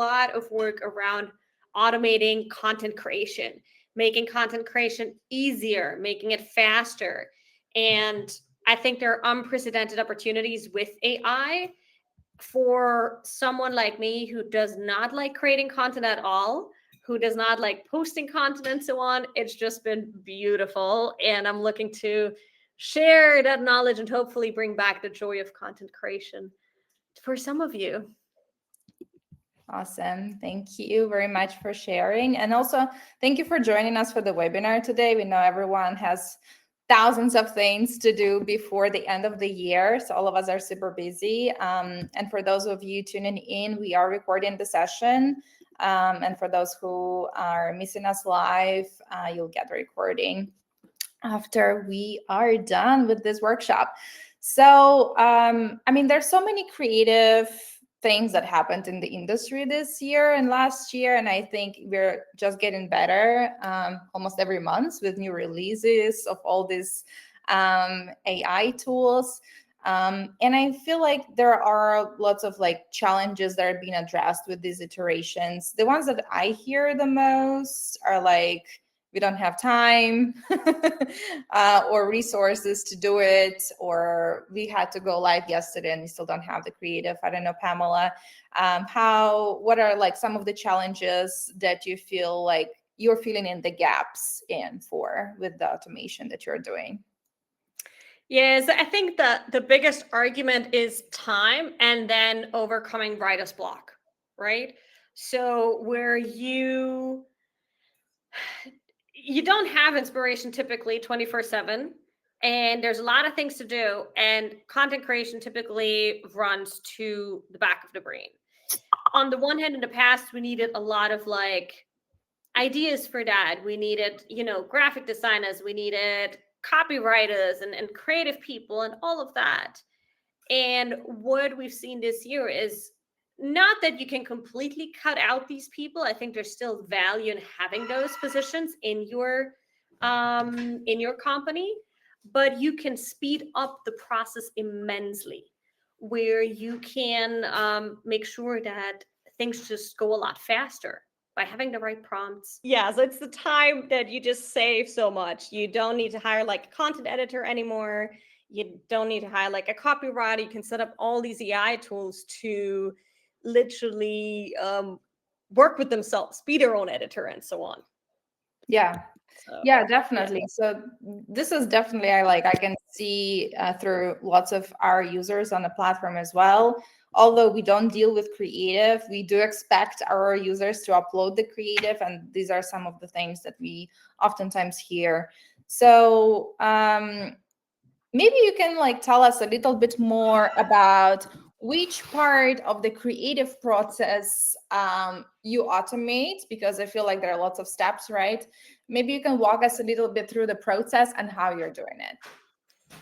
lot of work around automating content creation, making content creation easier, making it faster. And I think there are unprecedented opportunities with AI for someone like me who does not like creating content at all, who does not like posting content and so on. It's just been beautiful. And I'm looking to share that knowledge and hopefully bring back the joy of content creation for some of you. Awesome. Thank you very much for sharing. And also, thank you for joining us for the webinar today. We know everyone has thousands of things to do before the end of the year. So all of us are super busy. And for those of you tuning in, we are recording the session. And for those who are missing us live, you'll get the recording after we are done with this workshop. So, I mean, there's so many creative things that happened in the industry this year and last year, and I think we're just getting better almost every month with new releases of all these AI tools. And I feel like there are lots of like challenges that are being addressed with these iterations. The ones that I hear the most are like, we don't have time or resources to do it, or we had to go live yesterday and we still don't have the creative. I don't know, Pamela, what are like some of the challenges that you feel like you're filling in the gaps in for with the automation that you're doing? Yes, I think the biggest argument is time and then overcoming writer's block, right? So where you don't have inspiration typically 24/7, and there's a lot of things to do, and content creation typically runs to the back of the brain. On the one hand, in the past, we needed a lot of like ideas for that. We needed, graphic designers, we needed copywriters and creative people and all of that. And what we've seen this year is not that you can completely cut out these people. I think there's still value in having those positions in your company, but you can speed up the process immensely, where you can make sure that things just go a lot faster by having the right prompts. Yeah, so it's the time that you just save so much. You don't need to hire like a content editor anymore. You don't need to hire like a copywriter. You can set up all these AI tools to literally work with themselves, be their own editor, and so on. Yeah. Yeah, definitely. Yeah. So this is definitely, I can see through lots of our users on the platform as well. Although we don't deal with creative, we do expect our users to upload the creative, and these are some of the things that we oftentimes hear. So maybe you can like tell us a little bit more about which part of the creative process you automate, because I feel like there are lots of steps, right? Maybe you can walk us a little bit through the process and how you're doing it.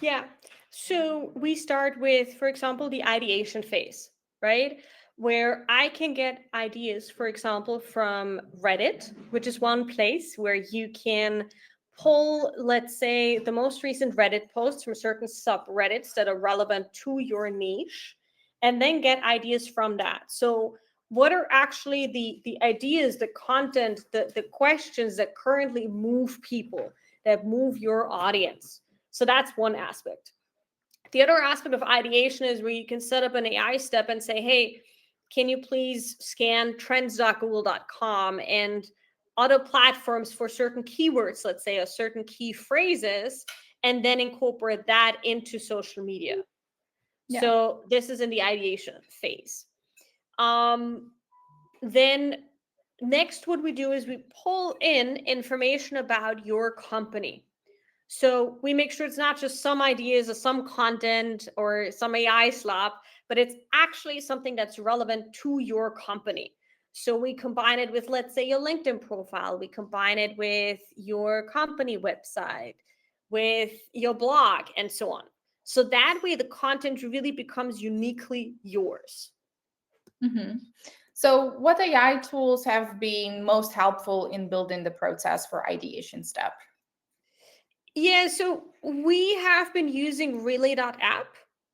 Yeah. So we start with, for example, the ideation phase, right? Where I can get ideas, for example, from Reddit, which is one place where you can pull, let's say, the most recent Reddit posts from certain subreddits that are relevant to your niche, and then get ideas from that. So what are actually the ideas, the content, the questions that currently move people, that move your audience? So that's one aspect. The other aspect of ideation is where you can set up an AI step and say, hey, can you please scan trends.google.com and other platforms for certain keywords, let's say, or certain key phrases, and then incorporate that into social media. Yeah. So this is in the ideation phase. Then next, what we do is we pull in information about your company. So we make sure it's not just some ideas or some content or some AI slop, but it's actually something that's relevant to your company. So we combine it with, let's say, your LinkedIn profile. We combine it with your company website, with your blog, and so on. So that way the content really becomes uniquely yours. Mm-hmm. So what AI tools have been most helpful in building the process for ideation step? Yeah, so we have been using relay.app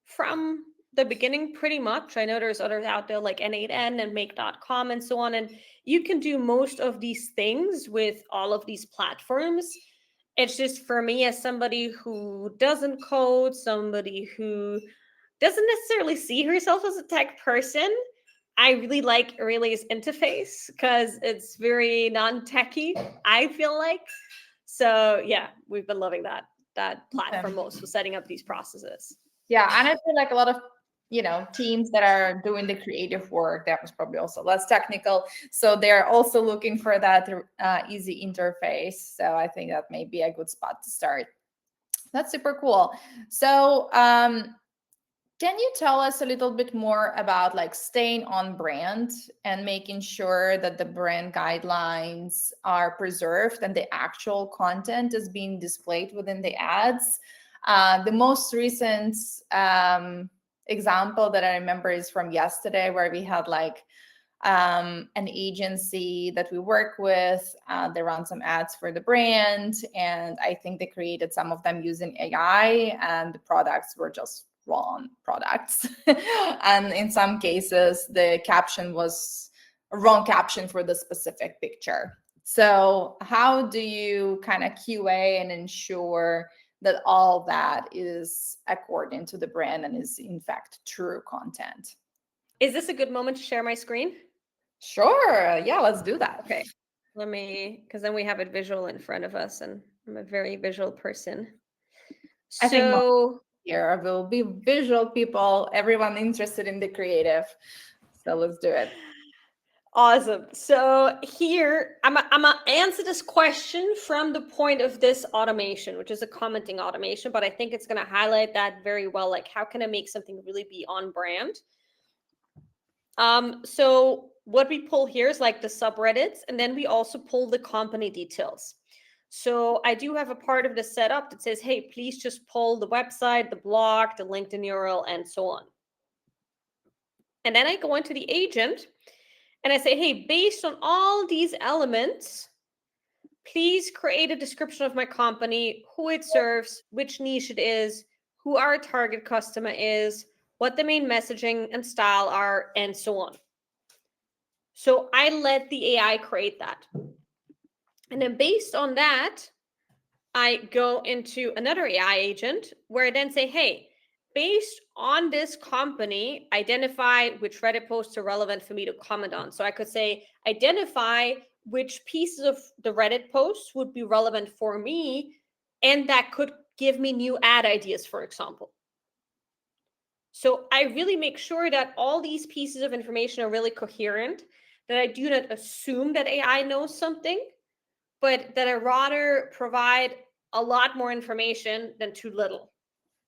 from the beginning pretty much. I know there's others out there like N8N and make.com and so on. And you can do most of these things with all of these platforms. It's just for me, as somebody who doesn't code, somebody who doesn't necessarily see herself as a tech person, I really like Aurelia's interface because it's very non-techy, I feel like. So yeah, we've been loving that platform most for setting up these processes. Yeah, and I feel like a lot of teams that are doing the creative work, that was probably also less technical, so they're also looking for that easy interface. So I think that may be a good spot to start. That's super cool. So can you tell us a little bit more about like staying on brand and making sure that the brand guidelines are preserved and the actual content is being displayed within the ads? The most recent example that I remember is from yesterday, where we had like an agency that we work with. They run some ads for the brand, and I think they created some of them using AI, and the products were just wrong products. And in some cases, the caption was a wrong caption for the specific picture. So how do you kind of QA and ensure that all that is according to the brand and is in fact true content? Is this a good moment to share my screen? Sure. Yeah, let's do that. Okay. Let me, because then we have it visual in front of us, and I'm a very visual person. I think So here will be visual people, everyone interested in the creative. So let's do it. awesome. So here, I'm gonna answer this question from the point of this automation, which is a commenting automation, but I think it's gonna highlight that very well. Like, how can I make something really be on brand? So what we pull here is like the subreddits, and then we also pull the company details. So I do have a part of the setup that says, hey, please just pull the website, the blog, the LinkedIn URL, and so on. And then I go into the agent and I say, hey, based on all these elements, please create a description of my company, who it serves, which niche it is, who our target customer is, what the main messaging and style are, and so on. So I let the AI create that. And then based on that, I go into another AI agent where I then say, hey, based on this company, identify which Reddit posts are relevant for me to comment on. So I could say, identify which pieces of the Reddit posts would be relevant for me, and that could give me new ad ideas, for example. So I really make sure that all these pieces of information are really coherent, that I do not assume that AI knows something, but that I rather provide a lot more information than too little.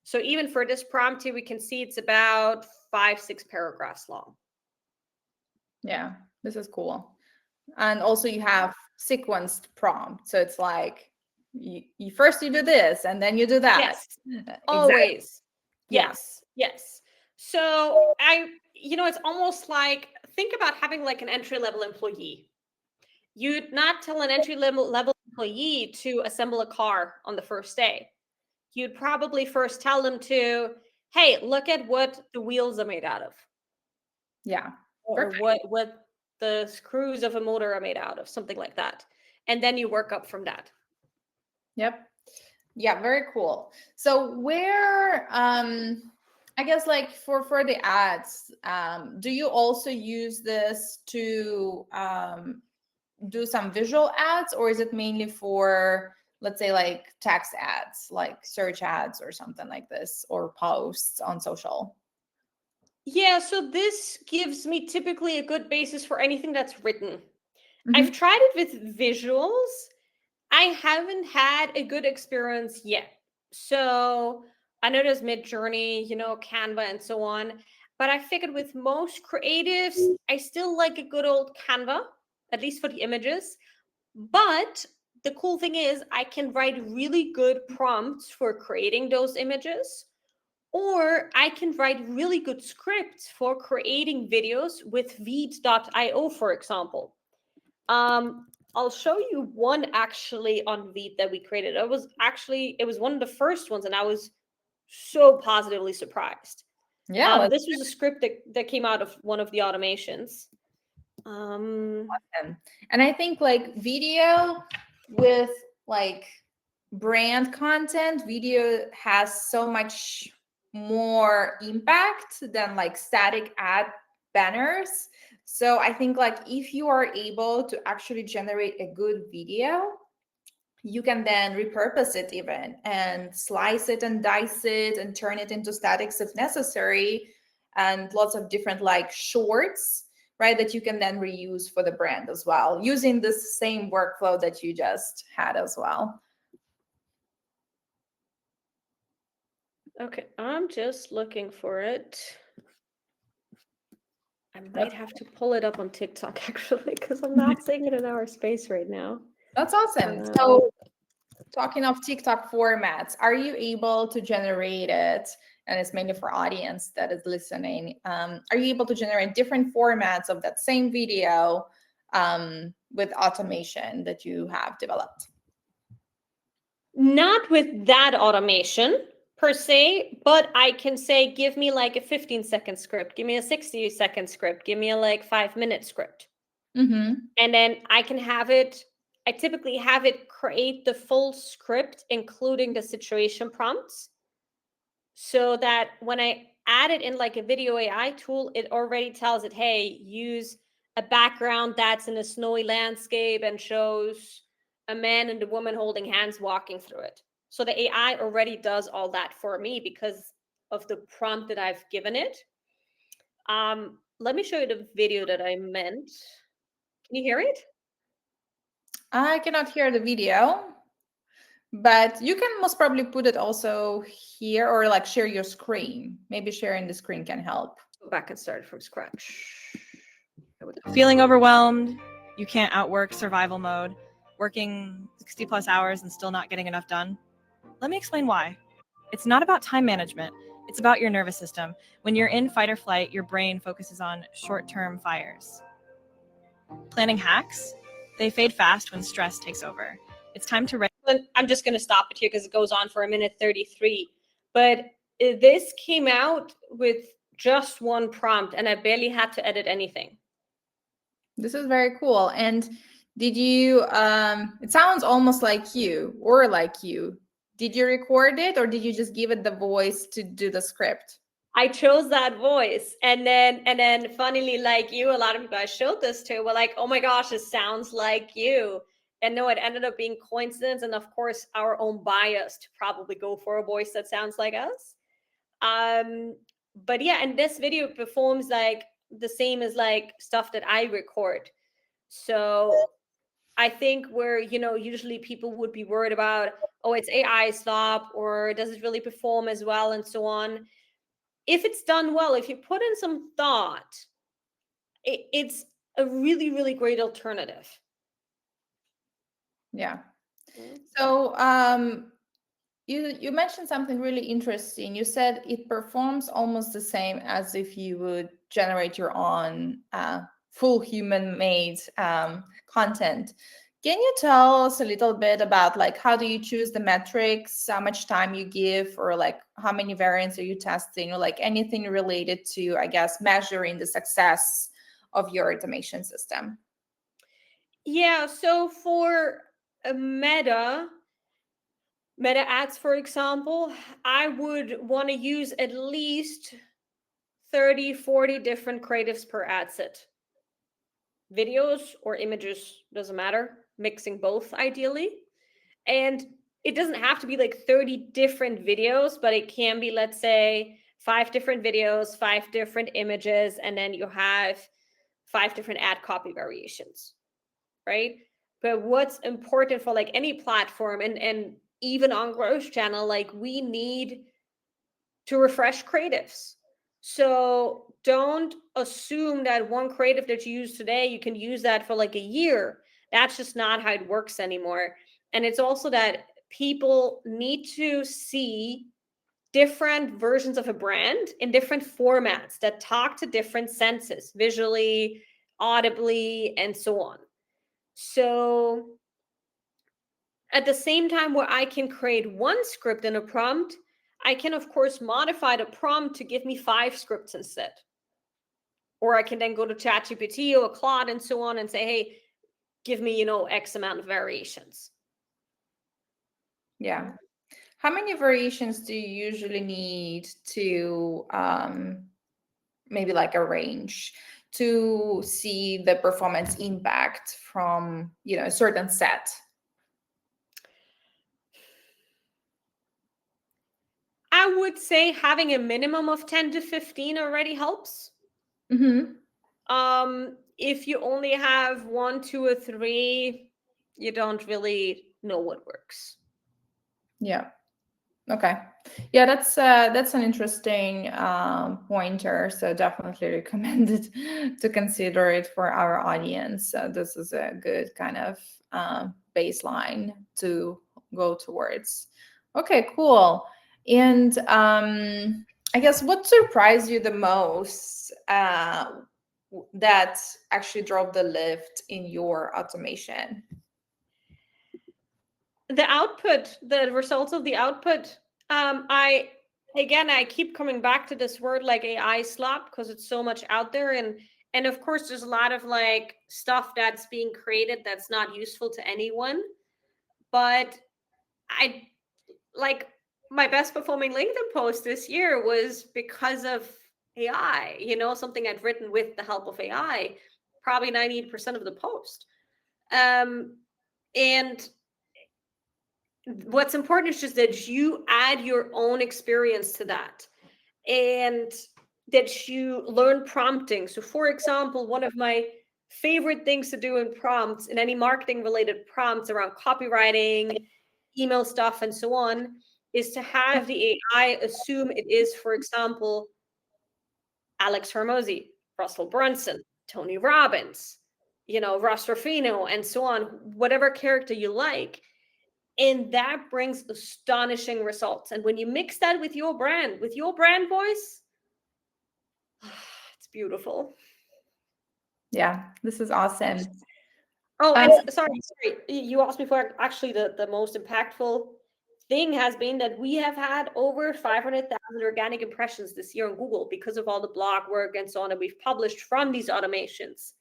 So even for this prompt here, we can see it's about 5-6 paragraphs long. Yeah, this is cool. And also you have sequenced prompt. So it's like you first you do this and then you do that. Yes, Exactly. always. Yeah. Yes. So it's almost like, think about having like an entry-level employee. You'd not tell an entry-level employee to assemble a car on the first day. You'd probably first tell them to, hey, look at what the wheels are made out of. Yeah. Or what the screws of a motor are made out of, something like that. And then you work up from that. Yep. Yeah, very cool. So where I guess like for the ads, do you also use this to do some visual ads, or is it mainly for, let's say, like text ads, like search ads or something like this, or posts on social? Yeah, so this gives me typically a good basis for anything that's written. Mhm. I've tried it with visuals. I haven't had a good experience yet. So I know there's Midjourney, Canva and so on. But I figured with most creatives, I still like a good old Canva, at least for the images. But the cool thing is I can write really good prompts for creating those images, or I can write really good scripts for creating videos with Veed.io, for example. I'll show you one actually on Veed that we created. It was one of the first ones, and I was so positively surprised. Yeah, This was a script that came out of one of the automations. And I think like video with like brand content, video has so much more impact than like static ad banners. So I think like if you are able to actually generate a good video, you can then repurpose it even and slice it and dice it and turn it into statics if necessary, and lots of different like shorts, right, that you can then reuse for the brand as well, using the same workflow that you just had as well. Okay, I'm just looking for it. I might have to pull it up on TikTok actually, because I'm not seeing it in our space right now. That's awesome. So talking of TikTok formats, are you able to generate it? And it's mainly for audience that is listening. Are you able to generate different formats of that same video with automation that you have developed? Not with that automation per se, but I can say, give me like a 15-second script, give me a 60-second script, give me a like 5-minute script. Mm-hmm. And then I can have it, I typically have it create the full script, including the situation prompts, so that when I add it in like a video AI tool, it already tells it, hey, use a background that's in a snowy landscape and shows a man and a woman holding hands walking through it. So the AI already does all that for me because of the prompt that I've given it. Let me show you the video that I meant. Can you hear it? I cannot hear the video, but you can most probably put it also here or like share your screen. Maybe sharing the screen can help. Go back and start from scratch. Feeling overwhelmed, you can't outwork survival mode, working 60 plus hours and still not getting enough done? Let me explain why. It's not about time management, it's about your nervous system. When you're in fight or flight, your brain focuses on short-term fires. Planning hacks? They fade fast when stress takes over. It's time to I'm just going to stop it here because it goes on for a minute 33. But this came out with just one prompt and I barely had to edit anything. This is very cool. And did you, it sounds almost like you or like you. Did you record it or did you just give it the voice to do the script? I chose that voice. And then funnily, like you, a lot of people I showed this to were like, oh my gosh, it sounds like you. And no, it ended up being coincidence. And of course, our own bias to probably go for a voice that sounds like us. But yeah, and this video performs like the same as like stuff that I record. So I think where, usually people would be worried about, oh, it's AI slop, or does it really perform as well, and so on. If it's done well, if you put in some thought, it's a really, really great alternative. Yeah. So you mentioned something really interesting. You said it performs almost the same as if you would generate your own full human-made content. Can you tell us a little bit about like how do you choose the metrics, how much time you give, or like how many variants are you testing, or like anything related to, I guess, measuring the success of your automation system? Yeah, so for a meta ads, for example, I would want to use at least 30, 40 different creatives per ad set. Videos or images, doesn't matter, mixing both ideally. And it doesn't have to be like 30 different videos, but it can be, let's say, 5 different videos, 5 different images, and then you have 5 different ad copy variations, right? But what's important for like any platform, and even on Growth Channel, like we need to refresh creatives. So don't assume that one creative that you use today, you can use that for like a year. That's just not how it works anymore. And it's also that people need to see different versions of a brand in different formats that talk to different senses, visually, audibly, and so on. So at the same time where I can create one script and a prompt, I can, of course, modify the prompt to give me 5 scripts instead. Or I can then go to ChatGPT or Claude and so on and say, hey, give me, X amount of variations. Yeah. How many variations do you usually need to maybe like arrange to see the performance impact from, a certain set? I would say having a minimum of 10 to 15 already helps. Mm-hmm. If you only have 1, 2, or 3, you don't really know what works. Yeah. Okay. Yeah, that's an interesting pointer. So definitely recommended to consider it for our audience. This is a good kind of baseline to go towards. Okay, cool. And I guess what surprised you the most that actually drove the lift in your automation? The output, the results of the output. I keep coming back to this word like AI slop because it's so much out there, and of course there's a lot of like stuff that's being created that's not useful to anyone. But I like my best performing LinkedIn post this year was because of AI, something I'd written with the help of AI, probably 98% of the post. And what's important is just that you add your own experience to that and that you learn prompting. So for example, one of my favorite things to do in prompts, in any marketing related prompts around copywriting, email stuff, and so on, is to have the AI assume it is, for example, Alex Hormozy, Russell Brunson, Tony Robbins, Ross Ruffino, and so on, whatever character you like. And that brings astonishing results. And when you mix that with your brand voice, it's beautiful. Yeah, this is awesome. Oh, and sorry. You asked me for actually the most impactful thing has been that we have had over 500,000 organic impressions this year on Google because of all the blog work and so on that we've published from these automations,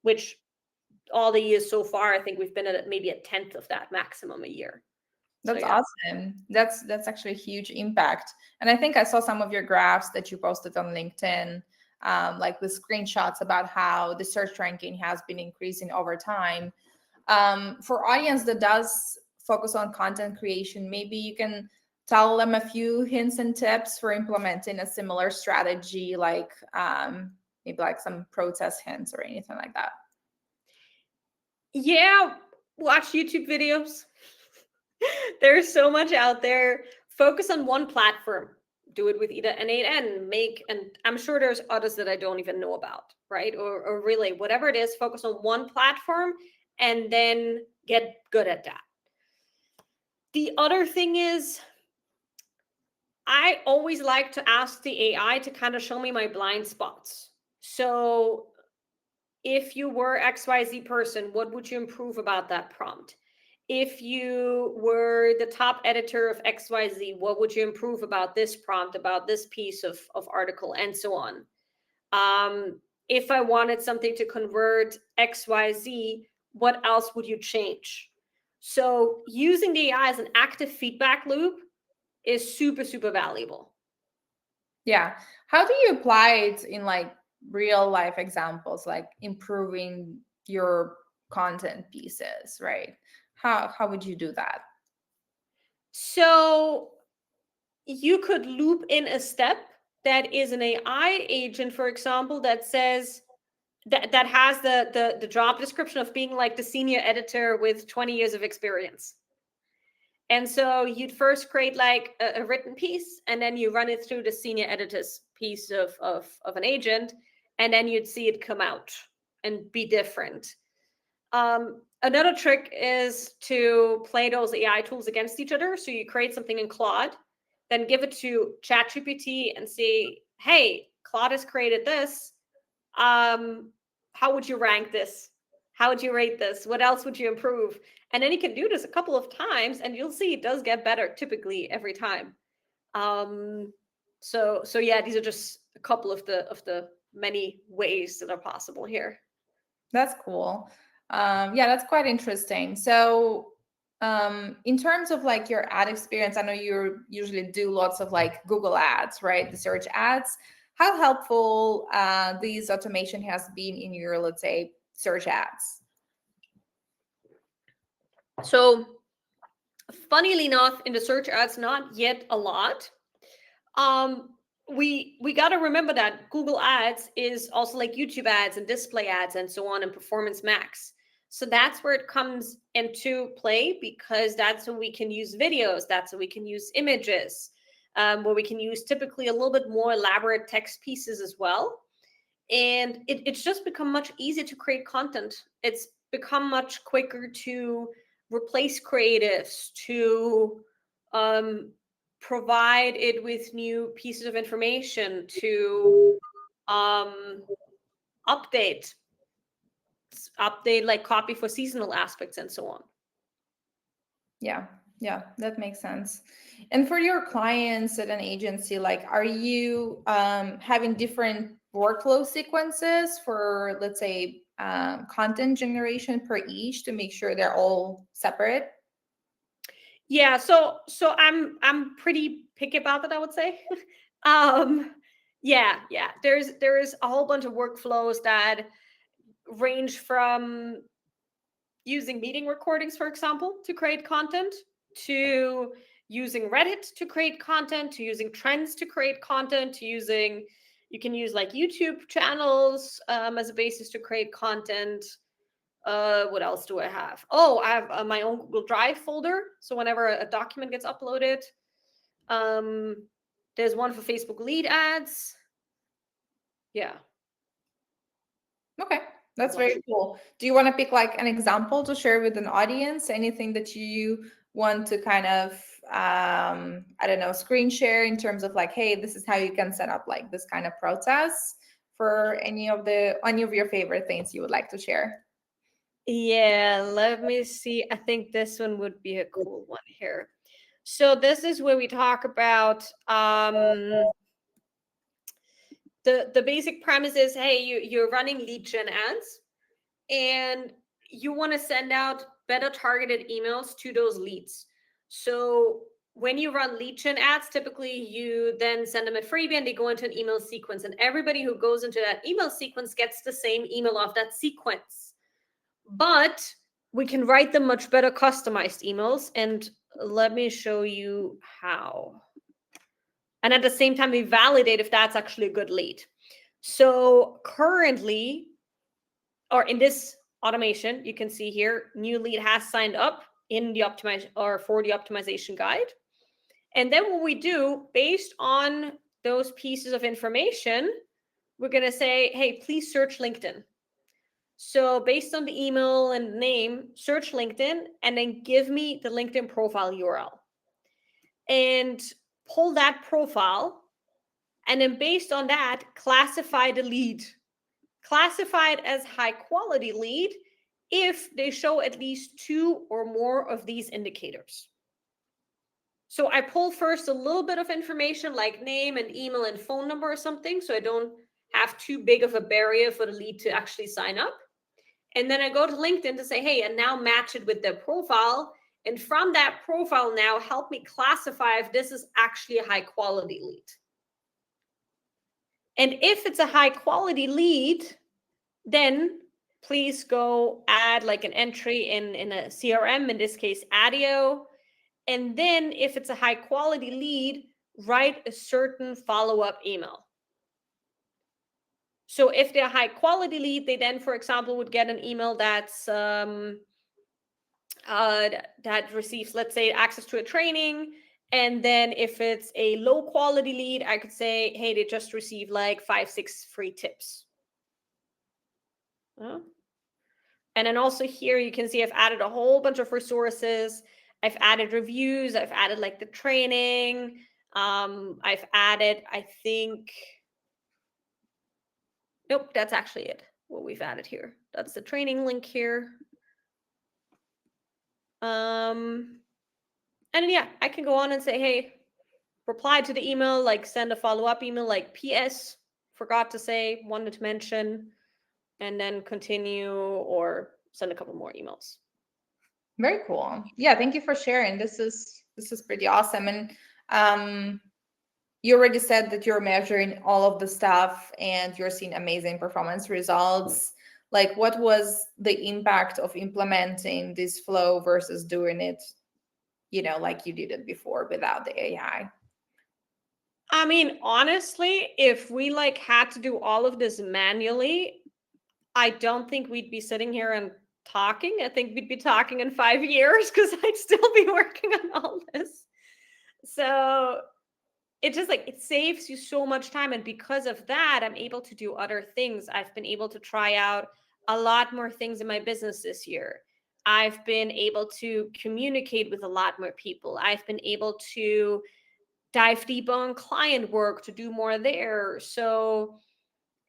which all the years so far, I think we've been at maybe a 10th of that maximum a year. That's awesome. That's actually a huge impact. And I think I saw some of your graphs that you posted on LinkedIn, like the screenshots about how the search ranking has been increasing over time. For audience that does focus on content creation, maybe you can tell them a few hints and tips for implementing a similar strategy, like maybe like some process hints or anything like that. Yeah, watch YouTube videos. There's so much out there. Focus on one platform. Do it with either N8N, Make, and I'm sure there's others that I don't even know about, right? Or really, whatever it is, focus on one platform and then get good at that. The other thing is, I always like to ask the AI to kind of show me my blind spots. So if you were XYZ person, what would you improve about that prompt? If you were the top editor of XYZ, what would you improve about this prompt, about this piece of article, and so on? If I wanted something to convert XYZ, what else would you change? So using the AI as an active feedback loop is super, super valuable. Yeah. How do you apply it in like real life examples, like improving your content pieces, right? How would you do that? So you could loop in a step that is an AI agent, for example, that says that has the job description of being like the senior editor with 20 years of experience. And so you'd first create like a written piece, and then you run it through the senior editor's piece of an agent, and then you'd see it come out and be different. Another trick is to play those AI tools against each other. So you create something in Claude, then give it to ChatGPT and say, hey, Claude has created this. How would you rank this? How would you rate this? What else would you improve? And then you can do this a couple of times and you'll see it does get better typically every time. So yeah, these are just a couple of the many ways that are possible here. That's cool. Yeah, that's quite interesting. So in terms of like your ad experience, I know you usually do lots of like Google ads, right? The search ads. How helpful these automation has been in your, let's say, search ads? So funnily enough, in the search ads, not yet a lot. We got to remember that Google Ads is also like YouTube ads and display ads and so on, and Performance Max. So that's where it comes into play, because that's when we can use videos, that's when we can use images, where we can use typically a little bit more elaborate text pieces as well. And it's just become much easier to create content. It's become much quicker to replace creatives, to provide it with new pieces of information, to update like copy for seasonal aspects and so on. Yeah, that makes sense. And for your clients at an agency, like, are you having different workflow sequences for, let's say, content generation per each to make sure they're all separate? Yeah, so I'm pretty picky about that, I would say. Yeah, there is a whole bunch of workflows that range from using meeting recordings, for example, to create content, to using Reddit to create content, to using trends to create content, to using, you can use like YouTube channels as a basis to create content. What else do I have? Oh, I have my own Google Drive folder. So whenever a document gets uploaded, there's one for Facebook lead ads. Yeah. Okay, that's very cool. Do you want to pick like an example to share with an audience? Anything that you want to kind of, I don't know, screen share in terms of like, hey, this is how you can set up like this kind of process for any of your favorite things you would like to share? Yeah, let me see. I think this one would be a cool one here. So this is where we talk about the basic premise is, hey, you're running lead gen ads and you want to send out better targeted emails to those leads. So when you run lead gen ads, typically you then send them a freebie and they go into an email sequence, and everybody who goes into that email sequence gets the same email of that sequence. But we can write them much better customized emails, and let me show you how. And at the same time, we validate if that's actually a good lead. So currently, or in this automation, you can see here, new lead has signed up in the optimization or for the optimization guide. And then what we do based on those pieces of information, we're going to say, hey, please search LinkedIn. So based on the email and name, search LinkedIn and then give me the LinkedIn profile URL. And pull that profile. And then based on that, classify the lead. Classify it as high quality lead if they show at least 2 or more of these indicators. So I pull first a little bit of information like name and email and phone number or something, so I don't have too big of a barrier for the lead to actually sign up. And then I go to LinkedIn to say, hey, and now match it with their profile. And from that profile now, help me classify if this is actually a high quality lead. And if it's a high quality lead, then please go add like an entry in a CRM, in this case, Adio. And then if it's a high quality lead, write a certain follow-up email. So if they're a high quality lead, they then, for example, would get an email that's that receives, let's say, access to a training. And then if it's a low quality lead, I could say, hey, they just received like 5-6 free tips. And then also here, you can see I've added a whole bunch of resources. I've added reviews. I've added like the training. I've added, I think, nope, that's actually it. What we've added here. That's the training link here. And yeah, I can go on and say, hey, reply to the email, like send a follow-up email, like PS, forgot to say, wanted to mention, and then continue or send a couple more emails. Very cool. Yeah, thank you for sharing. This is pretty awesome. And you already said that you're measuring all of the stuff and you're seeing amazing performance results. Like, what was the impact of implementing this flow versus doing it, like you did it before without the AI? I mean, honestly, if we like had to do all of this manually, I don't think we'd be sitting here and talking. I think we'd be talking in 5 years because I'd still be working on all this. So it just like it saves you so much time. And because of that, I'm able to do other things. I've been able to try out a lot more things in my business this year. I've been able to communicate with a lot more people. I've been able to dive deeper on client work to do more there. So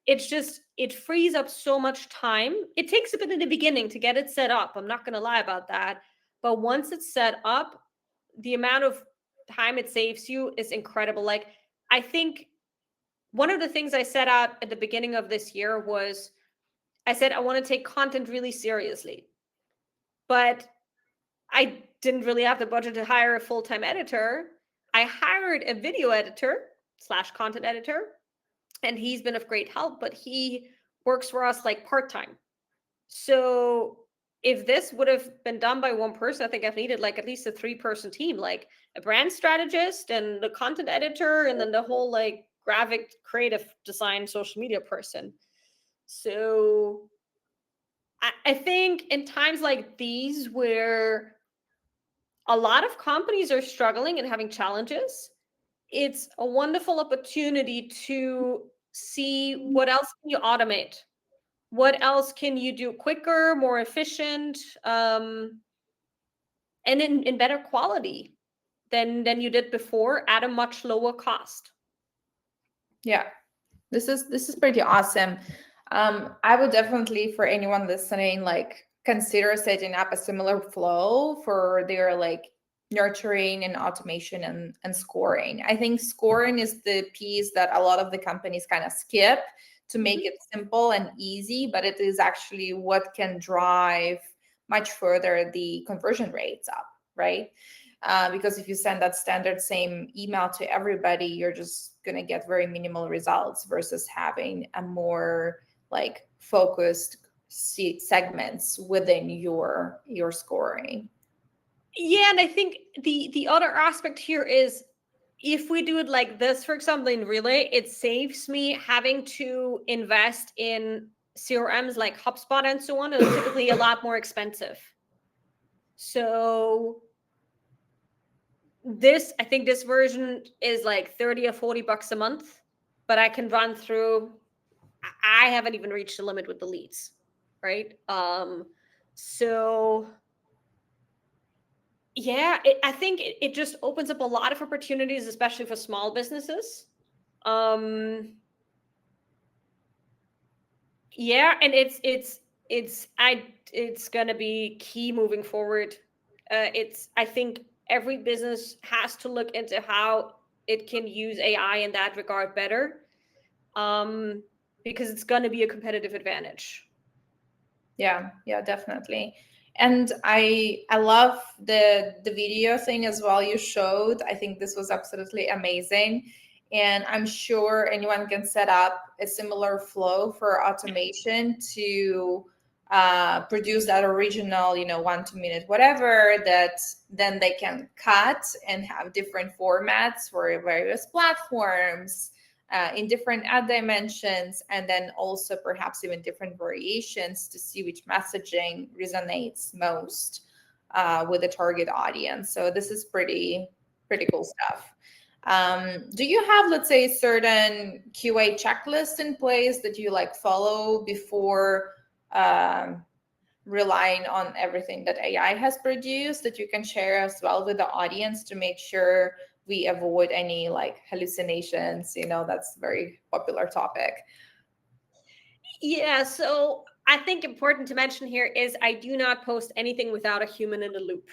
it frees up so much time. It takes a bit in the beginning to get it set up. I'm not going to lie about that. But once it's set up, the amount of time it saves you is incredible. Like, I think one of the things I set out at the beginning of this year was I said, I want to take content really seriously. But I didn't really have the budget to hire a full-time editor. I hired a video editor / content editor, and he's been of great help, but he works for us like part-time. So if this would have been done by one person, I think I've needed like at least a 3-person team, like a brand strategist and the content editor, and then the whole like graphic creative design social media person. So I think in times like these where a lot of companies are struggling and having challenges, it's a wonderful opportunity to see what else can you automate, what else can you do quicker, more efficient, and in better quality than you did before at a much lower cost. Yeah, this is pretty awesome. I would definitely, for anyone listening, like consider setting up a similar flow for their like nurturing and automation and scoring. I think scoring is the piece that a lot of the companies kind of skip to make it simple and easy, but it is actually what can drive much further the conversion rates up, right? Because if you send that standard same email to everybody, you're just going to get very minimal results versus having a more like focused segments within your scoring. Yeah, and I think the other aspect here is if we do it like this, for example, in Relay, it saves me having to invest in CRMs like HubSpot and so on, and it's typically a lot more expensive. So I think this version is like 30 or 40 bucks a month, but I can run through, I haven't even reached the limit with the leads, right? So yeah, I think it just opens up a lot of opportunities, especially for small businesses. Yeah, and it's gonna be key moving forward. I think every business has to look into how it can use AI in that regard better, because it's gonna be a competitive advantage. Yeah, definitely. And I love the video thing as well you showed. I think this was absolutely amazing. And I'm sure anyone can set up a similar flow for automation to produce that original, 1-2 minute, whatever, that then they can cut and have different formats for various platforms, in different ad dimensions, and then also perhaps even different variations to see which messaging resonates most with the target audience. So this is pretty cool stuff. Do you have, let's say, certain QA checklists in place that you like follow before relying on everything that AI has produced that you can share as well with the audience to make sure we avoid any like hallucinations? That's a very popular topic. Yeah, so I think important to mention here is I do not post anything without a human in the loop.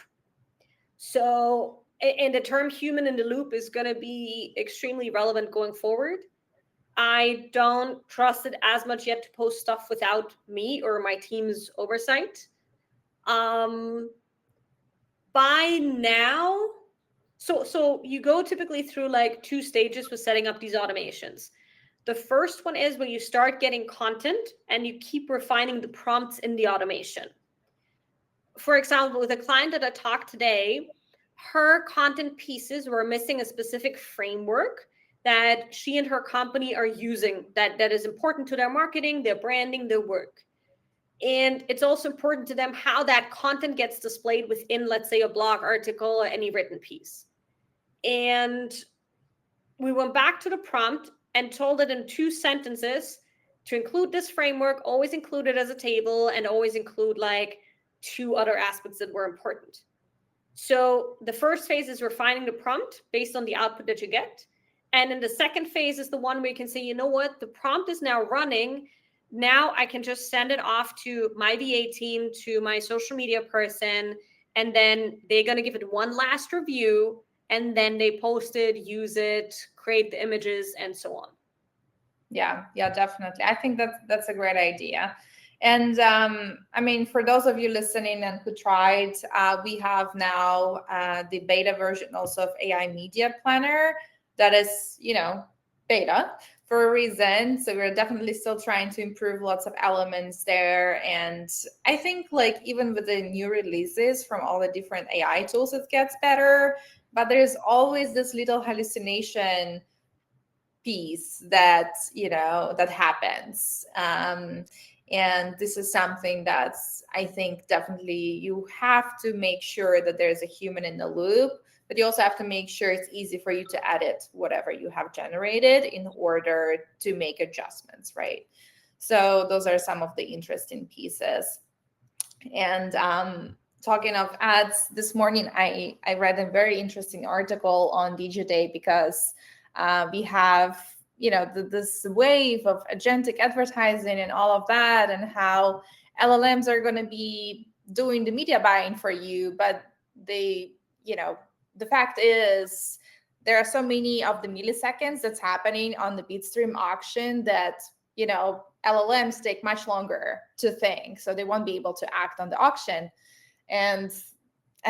So and the term human in the loop is going to be extremely relevant going forward. I don't trust it as much yet to post stuff without me or my team's oversight. By now, so you go typically through like 2 stages with setting up these automations. The first one is when you start getting content and you keep refining the prompts in the automation. For example, with a client that I talked today, her content pieces were missing a specific framework that she and her company are using that is important to their marketing, their branding, their work. And it's also important to them how that content gets displayed within, let's say, a blog article or any written piece. And we went back to the prompt and told it in 2 sentences to include this framework, always include it as a table, and always include like 2 other aspects that were important. So the first phase is refining the prompt based on the output that you get. And then the second phase is the one where you can say, you know what, the prompt is now running. Now I can just send it off to my VA team, to my social media person, and then they're going to give it one last review, and then they post it, use it, create the images, and so on. Yeah, definitely. I think that's a great idea. And I mean, for those of you listening and who tried, we have now the beta version also of AI Media Planner that is, beta for a reason. So we're definitely still trying to improve lots of elements there. And I think like even with the new releases from all the different AI tools, it gets better. But there's always this little hallucination piece that that happens, and this is something that's, I think, definitely you have to make sure that there's a human in the loop, but you also have to make sure it's easy for you to edit whatever you have generated in order to make adjustments, right? So those are some of the interesting pieces. And talking of ads, this morning I read a very interesting article on DigiDay because we have, this wave of agentic advertising and all of that, and how LLMs are going to be doing the media buying for you. But the fact is, there are so many of the milliseconds that's happening on the Bitstream auction that, LLMs take much longer to think. So they won't be able to act on the auction. And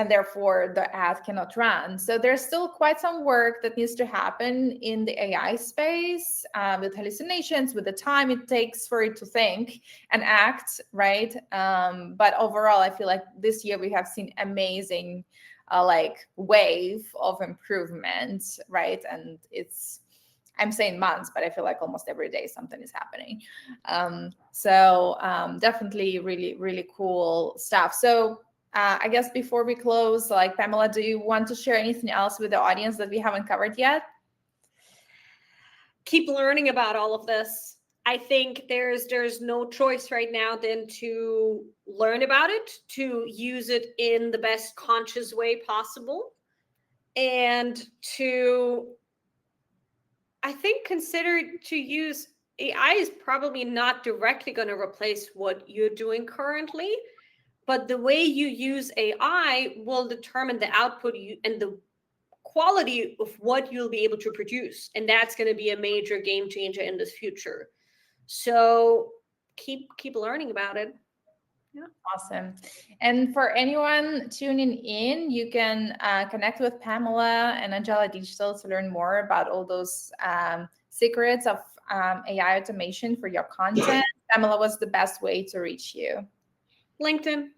therefore the ad cannot run. So there's still quite some work that needs to happen in the AI space, with hallucinations, with the time it takes for it to think and act, right? But overall, I feel like this year we have seen amazing wave of improvement, right? And I'm saying months, but I feel like almost every day something is happening. So definitely really, really cool stuff. So I guess before we close, Pamela, do you want to share anything else with the audience that we haven't covered yet? Keep learning about all of this. I think there's no choice right now than to learn about it, to use it in the best conscious way possible, and to, I think, consider to use AI is probably not directly going to replace what you're doing currently. But the way you use AI will determine the output and the quality of what you'll be able to produce. And that's going to be a major game changer in this future. So keep learning about it. Yeah. Awesome. And for anyone tuning in, you can connect with Pamela and Angela Digital to learn more about all those secrets of AI automation for your content. Pamela, what's the best way to reach you? LinkedIn.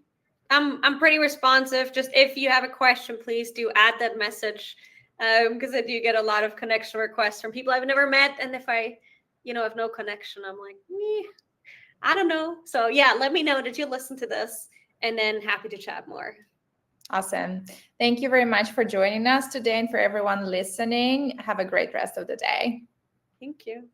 I'm pretty responsive. Just if you have a question, please do add that message, because I do get a lot of connection requests from people I've never met. And if I, have no connection, I'm like, I don't know. So yeah, let me know that you listen to this, and then happy to chat more. Awesome. Thank you very much for joining us today, and for everyone listening, have a great rest of the day. Thank you.